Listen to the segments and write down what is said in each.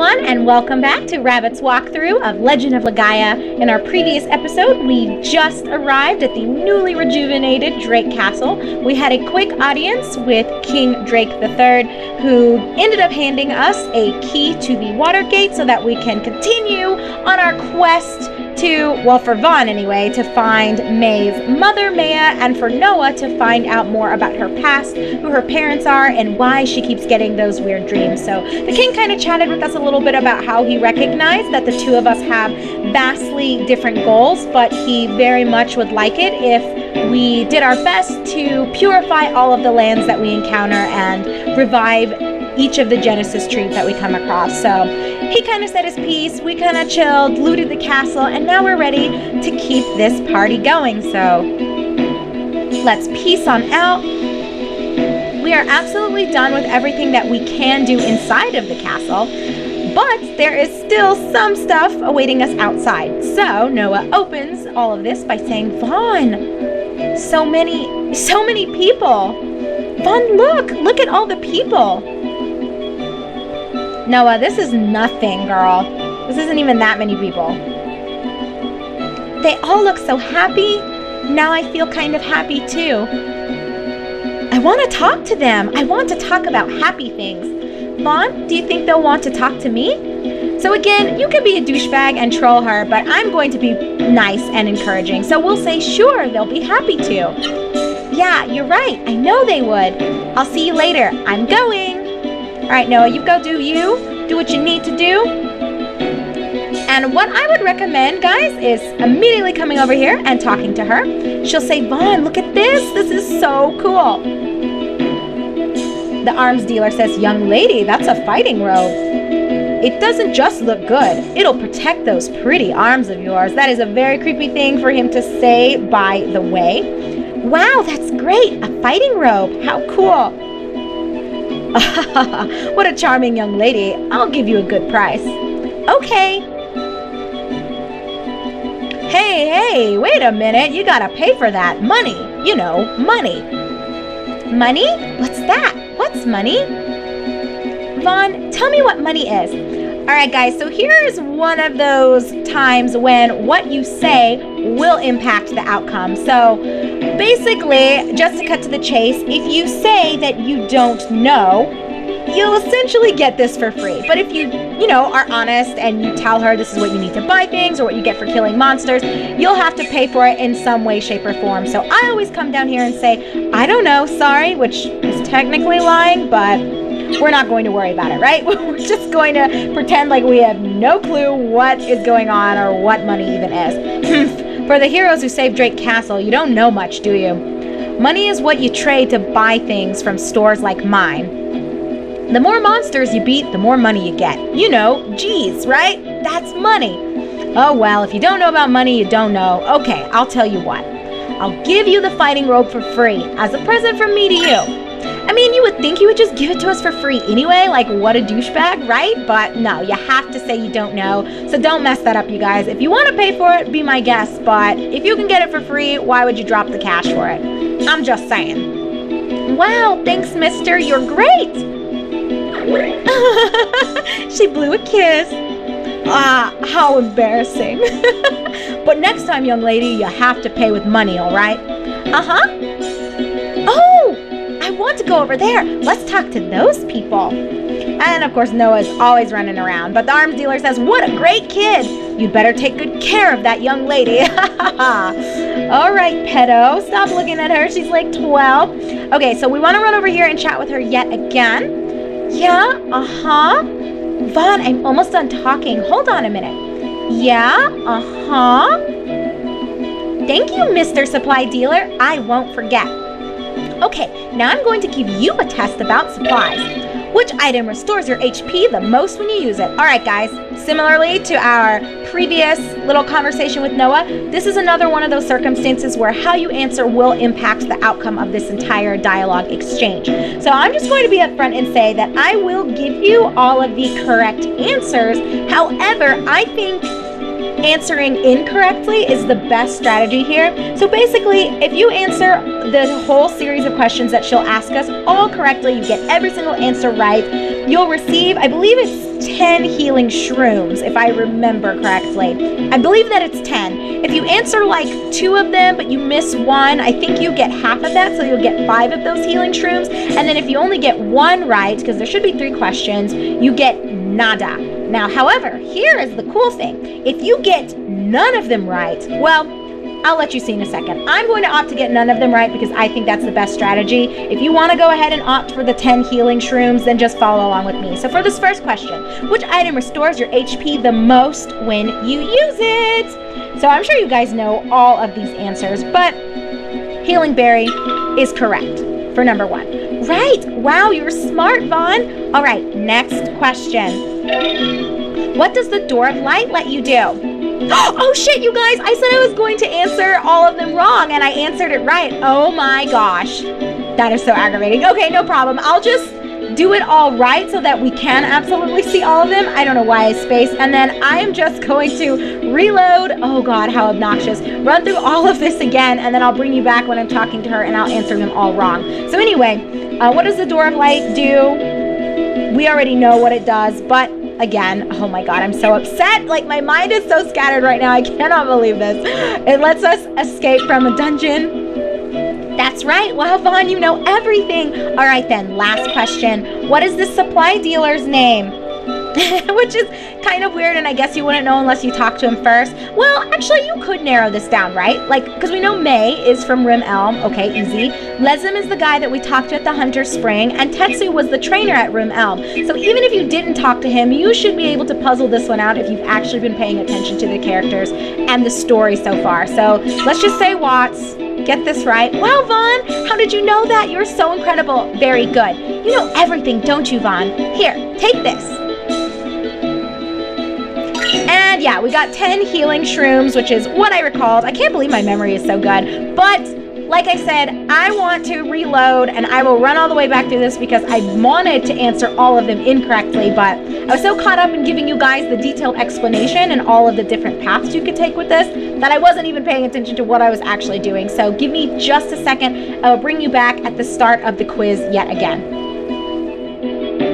everyone, and welcome back to Rabbit's walkthrough of Legend of Legaia. In our previous episode, we just arrived at the newly rejuvenated Drake Castle. We had a quick audience with King Drake III, who ended up handing us a key to the water gate so that we can continue on our quest to, well, for Vaughn anyway, to find May's mother, Maya, and for Noah to find out more about her past, who her parents are, and why she keeps getting those weird dreams. So the king kind of chatted with us a little bit about how he recognized that the two of us have vastly different goals, but he very much would like it if we did our best to purify all of the lands that we encounter and revive each of the Genesis trees that we come across. So he kind of said his piece, we kind of chilled, looted the castle, and now we're ready to keep this party going. So let's peace on out. We are absolutely done with everything that we can do inside of the castle, but there is still some stuff awaiting us outside. So Noah opens all of this by saying, Vaughn, so many people. Vaughn, look at all the people. Noah, this is nothing, girl. This isn't even that many people. They all look so happy. Now I feel kind of happy too. I want to talk to them. I want to talk about happy things. Vaughn, do you think they'll want to talk to me? So again, you could be a douchebag and troll her, but I'm going to be nice and encouraging. So we'll say, sure, they'll be happy to. Yeah, you're right. I know they would. I'll see you later. I'm going. All right, Noah, you go do you. Do what you need to do. And what I would recommend, guys, is immediately coming over here and talking to her. She'll say, Vaughn, look at this. This is so cool. The arms dealer says, young lady, that's a fighting robe. It doesn't just look good. It'll protect those pretty arms of yours. That is a very creepy thing for him to say, by the way. Wow, that's great. A fighting robe. How cool. What a charming young lady. I'll give you a good price. Okay. Hey, wait a minute. You gotta pay for that. Money. You know, money. Money? What's that? What's money? Vaughn, tell me what money is. All right, guys, so here's one of those times when what you say will impact the outcome. So basically, just to cut to the chase, if you say that you don't know, you'll essentially get this for free. But if you are honest and you tell her this is what you need to buy things or what you get for killing monsters, you'll have to pay for it in some way, shape, or form. So I always come down here and say, I don't know, sorry, which is technically lying, but we're not going to worry about it, right? We're just going to pretend like we have no clue what is going on or what money even is. For the heroes who saved Drake Castle, you don't know much, do you? Money is what you trade to buy things from stores like mine. The more monsters you beat, the more money you get. You know, G's, right? That's money. Oh, well, if you don't know about money, you don't know. Okay, I'll tell you what. I'll give you the fighting robe for free as a present from me to you. I mean, you would think he would just give it to us for free anyway, like what a douchebag, right? But no, you have to say you don't know, so don't mess that up, you guys. If you want to pay for it, be my guest, but if you can get it for free, why would you drop the cash for it? I'm just saying. Wow, thanks, mister, you're great. She blew a kiss. Ah, how embarrassing. But next time, young lady, you have to pay with money, all right? Uh-huh. Oh! I want to go over there. Let's talk to those people. And of course, Noah's always running around. But the arms dealer says, what a great kid. You'd better take good care of that young lady. All right, pedo. Stop looking at her. She's like 12. Okay, so we want to run over here and chat with her yet again. Yeah, uh-huh. Vaughn, I'm almost done talking. Hold on a minute. Yeah, uh-huh. Thank you, Mr. Supply Dealer. I won't forget. Okay, now I'm going to give you a test about supplies. Which item restores your HP the most when you use it? All right, guys, similarly to our previous little conversation with Noah, this is another one of those circumstances where how you answer will impact the outcome of this entire dialogue exchange. So I'm just going to be upfront and say that I will give you all of the correct answers. However, I think answering incorrectly is the best strategy here. So basically, if you answer the whole series of questions that she'll ask us all correctly, you get every single answer right, you'll receive, I believe it's 10 healing shrooms, if I remember correctly. I believe that it's 10. If you answer like 2 of them, but you miss 1, I think you get half of that, so you'll get 5 of those healing shrooms. And then if you only get 1 right, because there should be 3 questions, you get nada. Now, however, here is the cool thing. If you get none of them right, well, I'll let you see in a second. I'm going to opt to get none of them right because I think that's the best strategy. If you want to go ahead and opt for the 10 healing shrooms, then just follow along with me. So for this first question, which item restores your HP the most when you use it? So I'm sure you guys know all of these answers, but Healing Berry is correct for number 1. Right. Wow, you're smart, Vaughn. All right, next question. What does the Door of Light let you do? Oh shit, you guys, I said I was going to answer all of them wrong and I answered it right. Oh my gosh. That is so aggravating. Okay, no problem. I'll just do it all right so that we can absolutely see all of them. I don't know why I spaced. And then I am just going to reload. Oh God, how obnoxious. Run through all of this again and then I'll bring you back when I'm talking to her and I'll answer them all wrong. So anyway, what does the Door of Light do? We already know what it does, but again, oh my God, I'm so upset. Like my mind is so scattered right now. I cannot believe this. It lets us escape from a dungeon. That's right. Wow, Vaughn, you know everything. All right then, last question. What is the supply dealer's name? Which is kind of weird, and I guess you wouldn't know unless you talk to him first. Well, actually, you could narrow this down, right? Like, because we know May is from Rim Elm. Okay, easy. Lesm is the guy that we talked to at the Hunter Spring, and Tetsu was the trainer at Rim Elm. So even if you didn't talk to him, you should be able to puzzle this one out if you've actually been paying attention to the characters and the story so far. So let's just say Watts. Get this right. Wow, Vaughn, how did you know that? You're so incredible. Very good. You know everything, don't you, Vaughn? Here, take this. And yeah, we got 10 healing shrooms, which is what I recalled. I can't believe my memory is so good. But like I said, I want to reload and I will run all the way back through this because I wanted to answer all of them incorrectly, but I was so caught up in giving you guys the detailed explanation and all of the different paths you could take with this that I wasn't even paying attention to what I was actually doing. So give me just a second. I will bring you back at the start of the quiz yet again.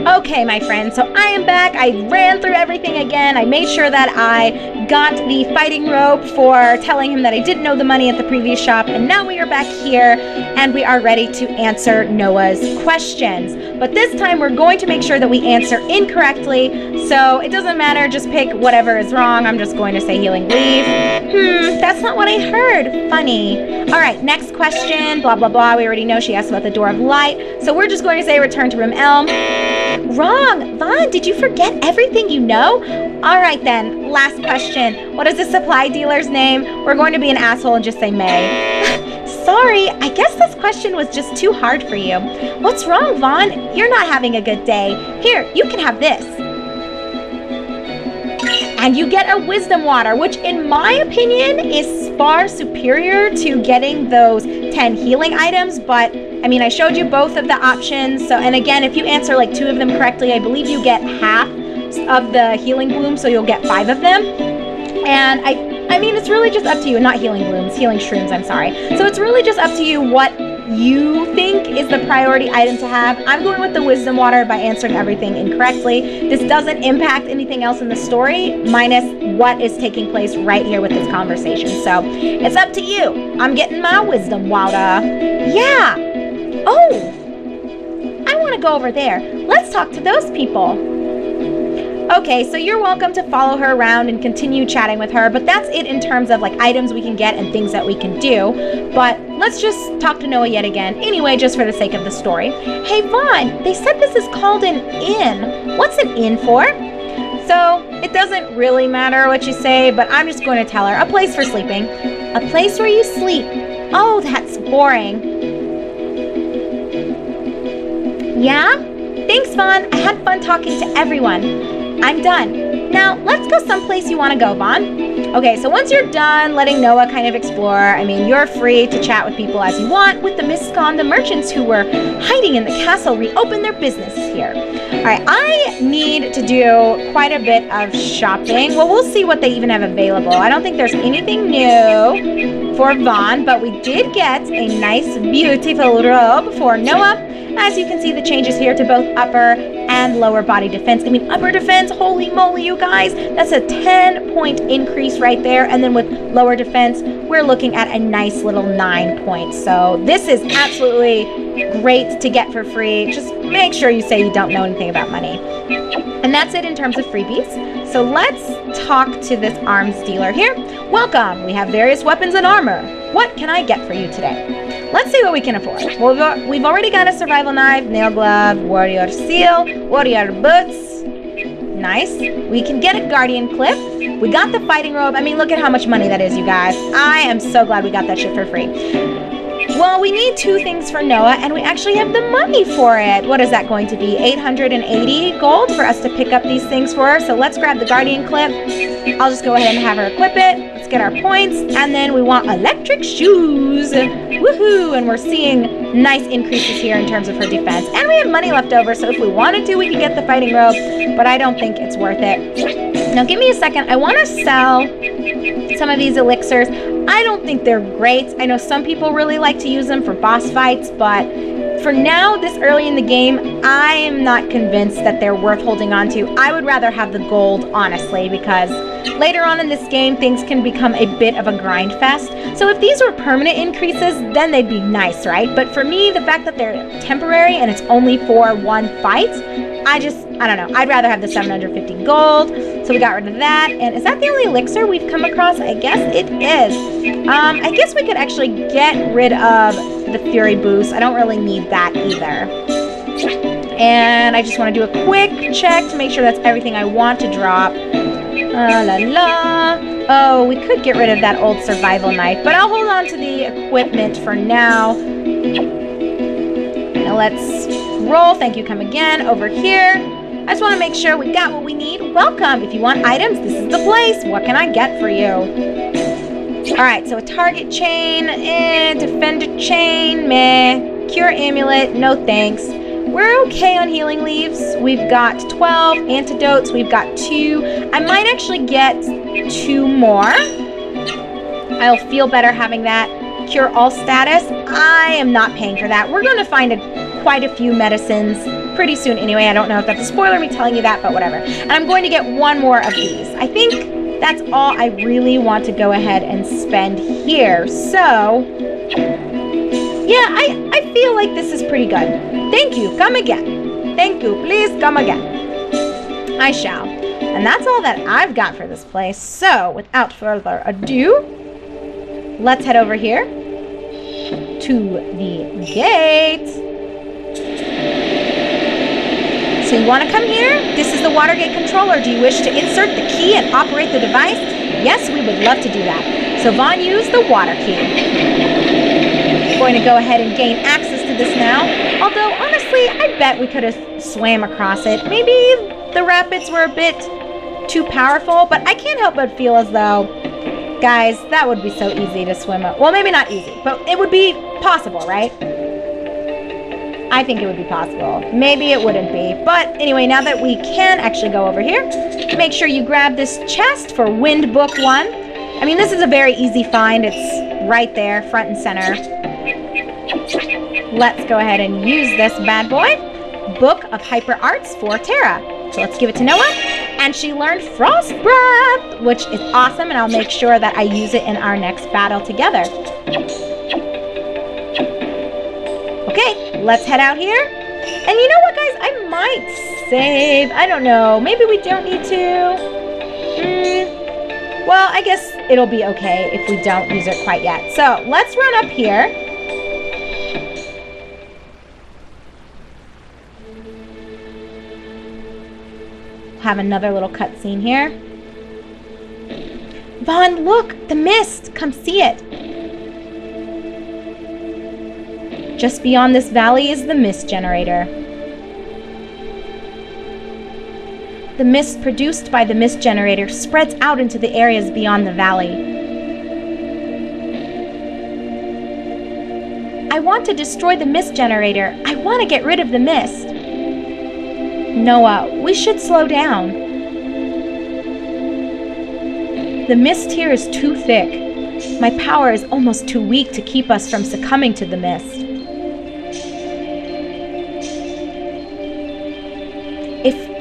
Okay, my friends, so I am back. I ran through everything again. I made sure that I got the fighting rope for telling him that I didn't know the money at the previous shop, and now we are back here, and we are ready to answer Noah's questions. But this time, we're going to make sure that we answer incorrectly, so it doesn't matter. Just pick whatever is wrong. I'm just going to say healing leaf. That's not what I heard. Funny. All right, next question. Blah, blah, blah. We already know she asked about the Door of Light, so we're just going to say return to Rim Elm. Wrong. Vaughn, did you forget everything you know? All right then, last question. What is the supply dealer's name? We're going to be an asshole and just say May. Sorry, I guess this question was just too hard for you. What's wrong, Vaughn? You're not having a good day. Here, you can have this. And you get a wisdom water, which in my opinion is far superior to getting those 10 healing items, but I mean, I showed you both of the options. So, and again, if you answer like 2 of them correctly, I believe you get half of the healing blooms, so you'll get 5 of them. And I mean, it's really just up to you. Not healing blooms, healing shrooms, I'm sorry. So it's really just up to you what you think is the priority item to have. I'm going with the wisdom water by answering everything incorrectly. This doesn't impact anything else in the story, minus what is taking place right here with this conversation. So it's up to you. I'm getting my wisdom water. Yeah. Oh, I want to go over there. Let's talk to those people. Okay, so you're welcome to follow her around and continue chatting with her, but that's it in terms of like items we can get and things that we can do. But let's just talk to Noah yet again. Anyway, just for the sake of the story. Hey, Vaughn, they said this is called an inn. What's an inn for? So it doesn't really matter what you say, but I'm just going to tell her. A place for sleeping. A place where you sleep. Oh, that's boring. Yeah? Thanks, Vaughn. I had fun talking to everyone. I'm done. Now, let's go someplace you want to go, Vaughn. Okay, so once you're done letting Noah kind of explore, I mean, you're free to chat with people as you want. With the Miscon, the merchants who were hiding in the castle reopen their businesses here. All right, I need to do quite a bit of shopping. Well, we'll see what they even have available. I don't think there's anything new for Vaughn, but we did get a nice, beautiful robe for Noah. as you can see, the changes here to both upper and lower body defense. I mean, upper defense, holy moly, you guys, that's a 10-point increase right there. And then with lower defense, we're looking at a nice little 9 points. So this is absolutely great to get for free. Just make sure you say you don't know anything about money. And that's it in terms of freebies. So let's talk to this arms dealer here. Welcome. We have various weapons and armor. What can I get for you today? Let's see what we can afford. Well, we've already got a survival knife, nail glove, warrior seal, warrior boots. Nice. We can get a guardian clip. We got the fighting robe. I mean, look at how much money that is, you guys. I am so glad we got that shit for free. Well, we need 2 things for Noah, and we actually have the money for it. What is that going to be? 880 gold for us to pick up these things for her. So let's grab the guardian clip. I'll just go ahead and have her equip it. Let's get our points. And then we want electric shoes. Woohoo! And we're seeing nice increases here in terms of her defense. And we have money left over, so if we wanted to, we could get the fighting robe, but I don't think it's worth it. Now, give me a second. I want to sell some of these elixirs. I don't think they're great. I know some people really like to use them for boss fights, but for now, this early in the game, I am not convinced that they're worth holding on to. I would rather have the gold, honestly, because later on in this game, things can become a bit of a grind fest. So if these were permanent increases, then they'd be nice, right? But for me, the fact that they're temporary and it's only for one fight, I don't know. I'd rather have the 750 gold. So we got rid of that. And is that the only elixir we've come across? I guess it is. I guess we could actually get rid of the Fury Boost. I don't really need that either. And I just want to do a quick check to make sure that's everything I want to drop. Oh, we could get rid of that old survival knife, but I'll hold on to the equipment for now. Now let's roll. Thank you. Come again over here. I just want to make sure we got what we need. Welcome. If you want items, this is the place. What can I get for you? All right, so a target chain, defender chain, meh. Cure amulet, no thanks. We're okay on healing leaves. We've got 12 antidotes. We've got 2. I might actually get 2 more. I'll feel better having that. Cure all status. I am not paying for that. We're going to find quite a few medicines pretty soon anyway. I don't know if that's a spoiler, me telling you that, but whatever. And I'm going to get 1 more of these. I think that's all I really want to go ahead and spend here. So, yeah, I feel like this is pretty good. Thank you. Come again. Thank you. Please come again. I shall. And that's all that I've got for this place. So, without further ado, let's head over here to the gate. So you want to come here? This is the water gate controller. Do you wish to insert the key and operate the device? Yes, we would love to do that. So Vaughn, use the water key. We're going to go ahead and gain access to this now. Although, honestly, I bet we could have swam across it. Maybe the rapids were a bit too powerful, but I can't help but feel as though, guys, that would be so easy to swim up. Well, maybe not easy, but it would be possible, right? I think it would be possible. Maybe it wouldn't be. But anyway, now that we can actually go over here, make sure you grab this chest for Wind Book 1. I mean, this is a very easy find. It's right there, front and center. Let's go ahead and use this bad boy. Book of Hyper Arts for Terra. So let's give it to Noah. And she learned Frost Breath, which is awesome, and I'll make sure that I use it in our next battle together. Okay, let's head out here. And you know what, guys? I might save. I don't know. Maybe we don't need to. Well, I guess it'll be okay if we don't use it quite yet. So let's run up here. Have another little cutscene here. Vaughn, look, the mist. Come see it. Just beyond this valley is the mist generator. The mist produced by the mist generator spreads out into the areas beyond the valley. I want to destroy the mist generator. I want to get rid of the mist. Noah, we should slow down. The mist here is too thick. My power is almost too weak to keep us from succumbing to the mist.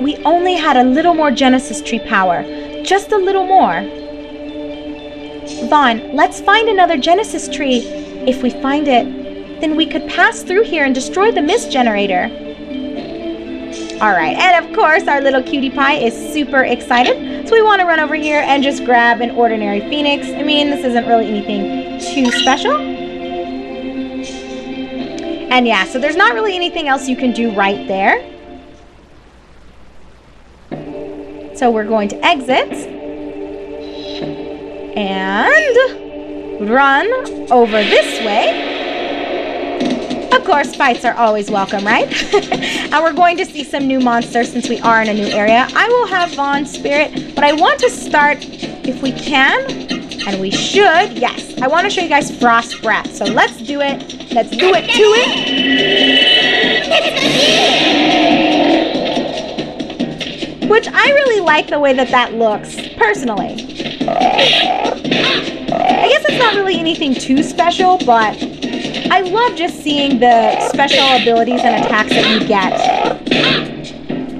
we only had a little more Genesis tree power. Just a little more. Vaughn, let's find another Genesis tree. If we find it, then we could pass through here and destroy the mist generator. Alright, and of course our little cutie pie is super excited. So we want to run over here and just grab an ordinary phoenix. I mean, this isn't really anything too special. And yeah, so there's not really anything else you can do right there. So we're going to exit and run over this way. Of course, fights are always welcome, right? And we're going to see some new monsters since we are in a new area. I will have Vaughn's spirit, but I want to start, if we can, and we should, yes. I want to show you guys Frost Breath. So let's do it. Let's do it to it. Which I really like the way that that looks, personally. I guess it's not really anything too special, but I love just seeing the special abilities and attacks that you get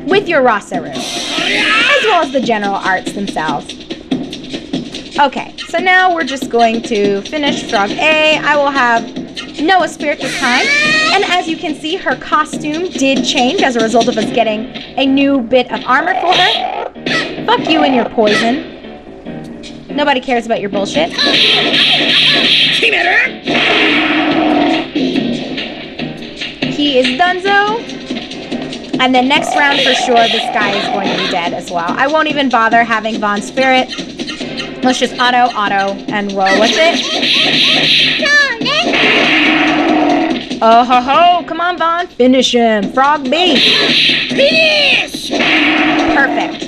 with your Rasaru, as well as the general arts themselves. Okay, so now we're just going to finish Frog A. I will have Noah's spirit this time. And as you can see, her costume did change as a result of us getting a new bit of armor for her. Fuck you and your poison. Nobody cares about your bullshit. He is donezo. And then next round for sure, this guy is going to be dead as well. I won't even bother having Vaughn's spirit. Let's just auto, and roll with it. Oh ho ho! Come on, Vaughn. Finish him. Frog B. Finish! Perfect.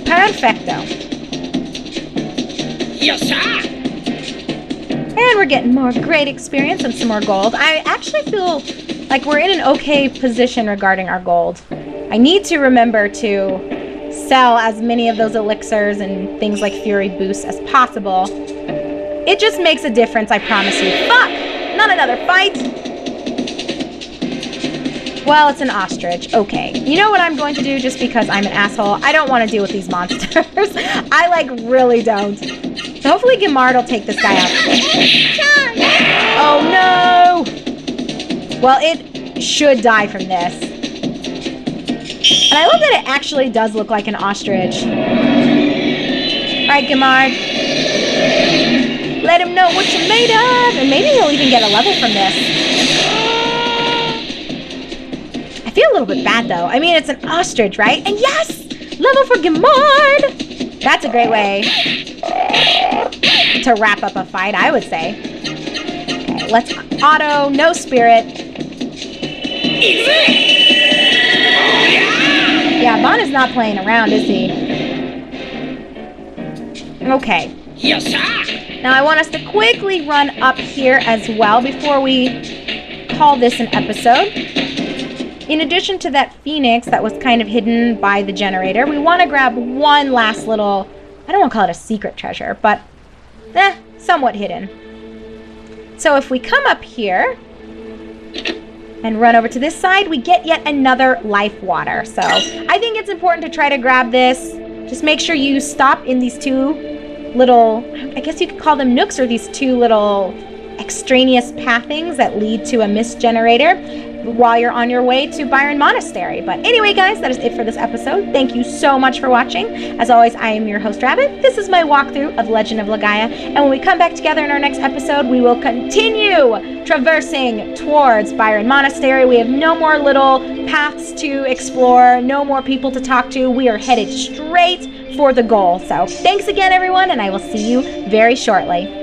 Perfecto. Yes, sir. And we're getting more great experience and some more gold. I actually feel like we're in an okay position regarding our gold. I need to remember to sell as many of those elixirs and things like Fury Boosts as possible. It just makes a difference, I promise you. Fuck! Not another fight! Well, it's an ostrich. Okay. You know what I'm going to do just because I'm an asshole? I don't want to deal with these monsters. I, like, really don't. So hopefully Gimard will take this guy out. Oh, no! Well, it should die from this. And I love that it actually does look like an ostrich. Alright, Gimard. Let him know what you're made of. And maybe he'll even get a level from this. I feel a little bit bad, though. I mean, it's an ostrich, right? And yes! Level for Gimard! That's a great way to wrap up a fight, I would say. Okay, let's auto, no spirit. Yeah, Vaughn is not playing around, is he? Okay. Yes, sir. Now I want us to quickly run up here as well before we call this an episode. In addition to that phoenix that was kind of hidden by the generator, we want to grab one last little, I don't want to call it a secret treasure, but somewhat hidden. So if we come up here and run over to this side, we get yet another life water. So I think it's important to try to grab this. Just make sure you stop in these two little, I guess you could call them nooks, or these two little extraneous pathings that lead to a mist generator while you're on your way to Byron Monastery. But anyway, guys, that is it for this episode. Thank you so much for watching. As always, I am your host, Rabbit. This is my walkthrough of Legend of Legaia. And when we come back together in our next episode, we will continue traversing towards Byron Monastery. We have no more little paths to explore, no more people to talk to. We are headed straight for the goal. So thanks again, everyone, and I will see you very shortly.